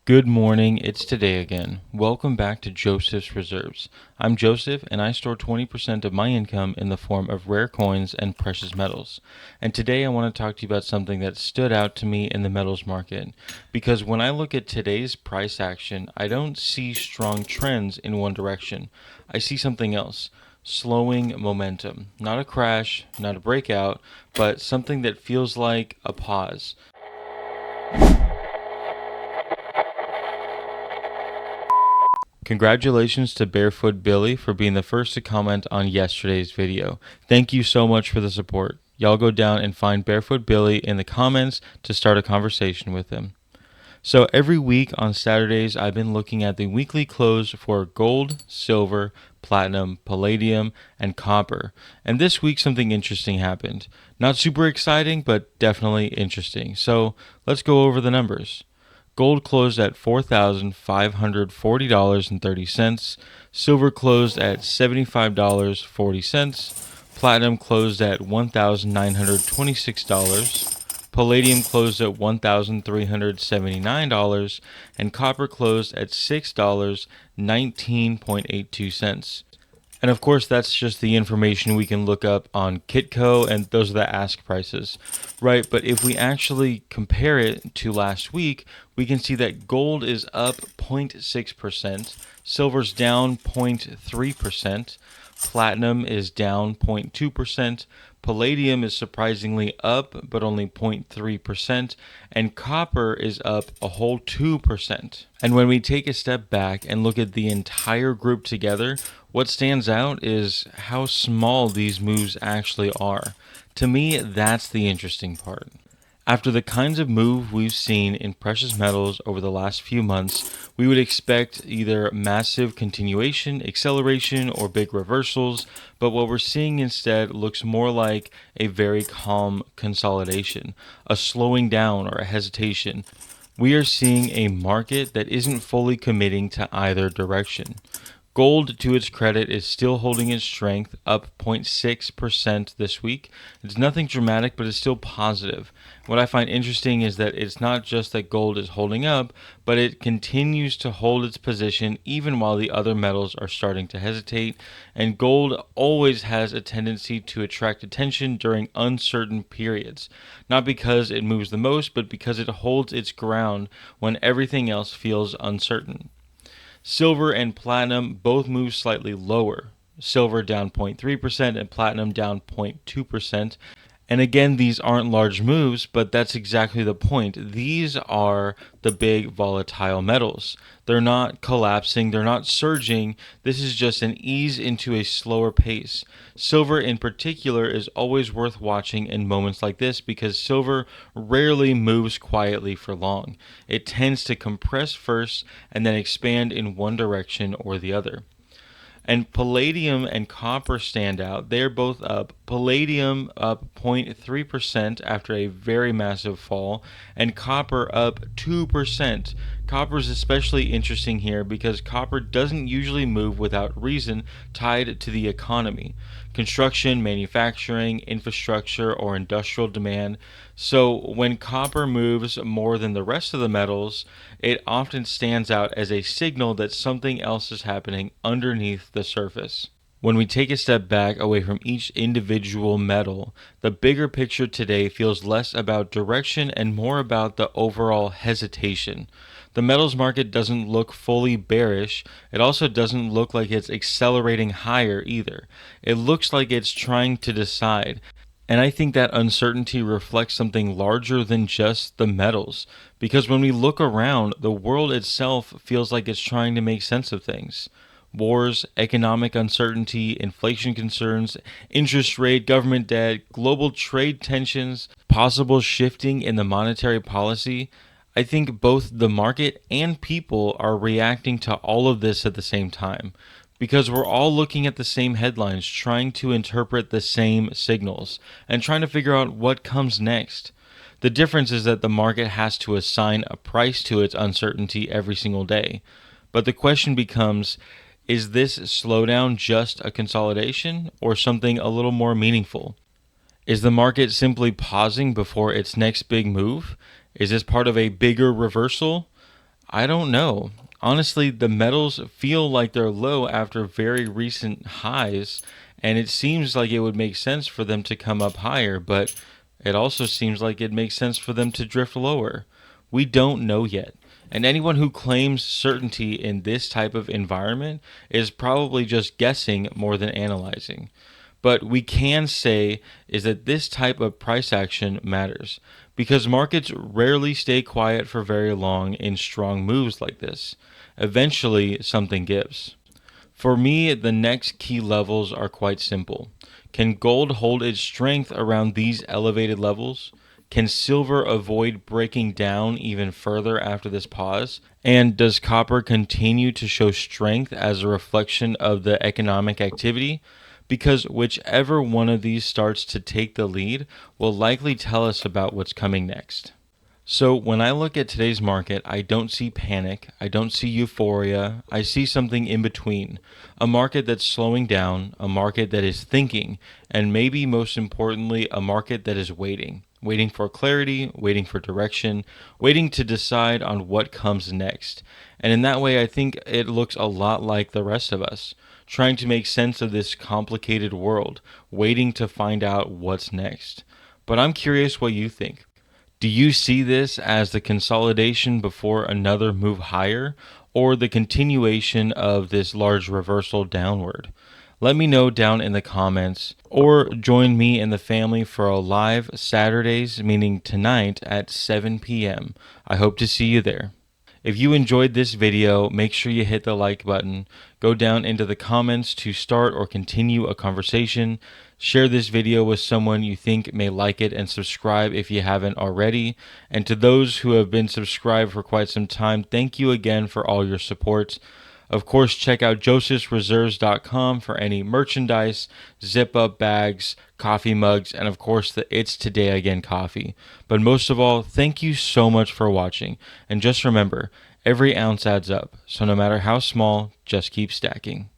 Good morning, it's today again. Welcome back to Joseph's Reserves. I'm Joseph and I store 20% of my income in the form of rare coins and precious metals. And today I want to talk to you about something that stood out to me in the metals market. Because when I look at today's price action, I don't see strong trends in one direction. I see something else. Slowing momentum. Not a crash, not a breakout, but something that feels like a pause. Congratulations to Barefoot Billy for being the first to comment on yesterday's video. Thank you so much for the support. Y'all go down and find Barefoot Billy in the comments to start a conversation with him. So every week on Saturdays, I've been looking at the weekly close for gold, silver, platinum, palladium, and copper. And this week something interesting happened. Not super exciting, but definitely interesting. So let's go over the numbers. Gold closed at $4,540.30. Silver closed at $75.40. Platinum closed at $1,926. Palladium closed at $1,379. And copper closed at $6.19.82. And of course, that's just the information we can look up on Kitco, and those are the ask prices, right? But if we actually compare it to last week, we can see that gold is up 0.6%, silver's down 0.3%, platinum is down 0.2%, palladium is surprisingly up, but only 0.3%, and copper is up a whole 2%. And when we take a step back and look at the entire group together, what stands out is how small these moves actually are. To me, that's the interesting part. After the kinds of move we've seen in precious metals over the last few months, we would expect either massive continuation, acceleration, or big reversals, but what we're seeing instead looks more like a very calm consolidation, a slowing down or a hesitation. We are seeing a market that isn't fully committing to either direction. Gold, to its credit, is still holding its strength, up 0.6% this week. It's nothing dramatic, but it's still positive. What I find interesting is that it's not just that gold is holding up, but it continues to hold its position even while the other metals are starting to hesitate. And gold always has a tendency to attract attention during uncertain periods. Not because it moves the most, but because it holds its ground when everything else feels uncertain. Silver and platinum both move slightly lower. Silver down 0.3% and platinum down 0.2%. And again, these aren't large moves, but that's exactly the point. These are the big volatile metals. They're not collapsing, they're not surging. This is just an ease into a slower pace. Silver in particular is always worth watching in moments like this because silver rarely moves quietly for long. It tends to compress first and then expand in one direction or the other. And palladium and copper stand out. They're both up. Palladium up 0.3% after a very massive fall, and copper up 2%. Copper is especially interesting here because copper doesn't usually move without reason tied to the economy. Construction, manufacturing, infrastructure, or industrial demand. So when copper moves more than the rest of the metals, it often stands out as a signal that something else is happening underneath the surface. When we take a step back away from each individual metal, the bigger picture today feels less about direction and more about the overall hesitation. The metals market doesn't look fully bearish. It also doesn't look like it's accelerating higher either. It looks like it's trying to decide. And I think that uncertainty reflects something larger than just the metals. Because when we look around, the world itself feels like it's trying to make sense of things. Wars, economic uncertainty, inflation concerns, interest rate, government debt, global trade tensions, possible shifting in the monetary policy. I think both the market and people are reacting to all of this at the same time. Because we're all looking at the same headlines, trying to interpret the same signals, and trying to figure out what comes next. The difference is that the market has to assign a price to its uncertainty every single day. But the question becomes, is this slowdown just a consolidation or something a little more meaningful? Is the market simply pausing before its next big move? Is this part of a bigger reversal? I don't know. Honestly, the metals feel like they're low after very recent highs, and it seems like it would make sense for them to come up higher, but it also seems like it makes sense for them to drift lower. We don't know yet. And anyone who claims certainty in this type of environment is probably just guessing more than analyzing. But we can say is that this type of price action matters because markets rarely stay quiet for very long in strong moves like this. Eventually, something gives. For me, the next key levels are quite simple. Can gold hold its strength around these elevated levels? Can silver avoid breaking down even further after this pause? And does copper continue to show strength as a reflection of the economic activity? Because whichever one of these starts to take the lead will likely tell us about what's coming next. So when I look at today's market, I don't see panic, I don't see euphoria, I see something in between. A market that's slowing down, a market that is thinking, and maybe most importantly, a market that is waiting. Waiting for clarity, waiting for direction, waiting to decide on what comes next. And in that way, I think it looks a lot like the rest of us, trying to make sense of this complicated world, waiting to find out what's next. But I'm curious what you think. Do you see this as the consolidation before another move higher or the continuation of this large reversal downward? Let me know down in the comments or join me and the family for a live Saturdays, meaning tonight at 7 p.m. I hope to see you there. If you enjoyed this video, make sure you hit the like button, go down into the comments to start or continue a conversation, share this video with someone you think may like it, and subscribe if you haven't already. And to those who have been subscribed for quite some time, thank you again for all your support. Of course, check out josephsreserves.com for any merchandise, zip-up bags, coffee mugs, and of course the It's Today Again coffee. But most of all, thank you so much for watching. And just remember, every ounce adds up. So no matter how small, just keep stacking.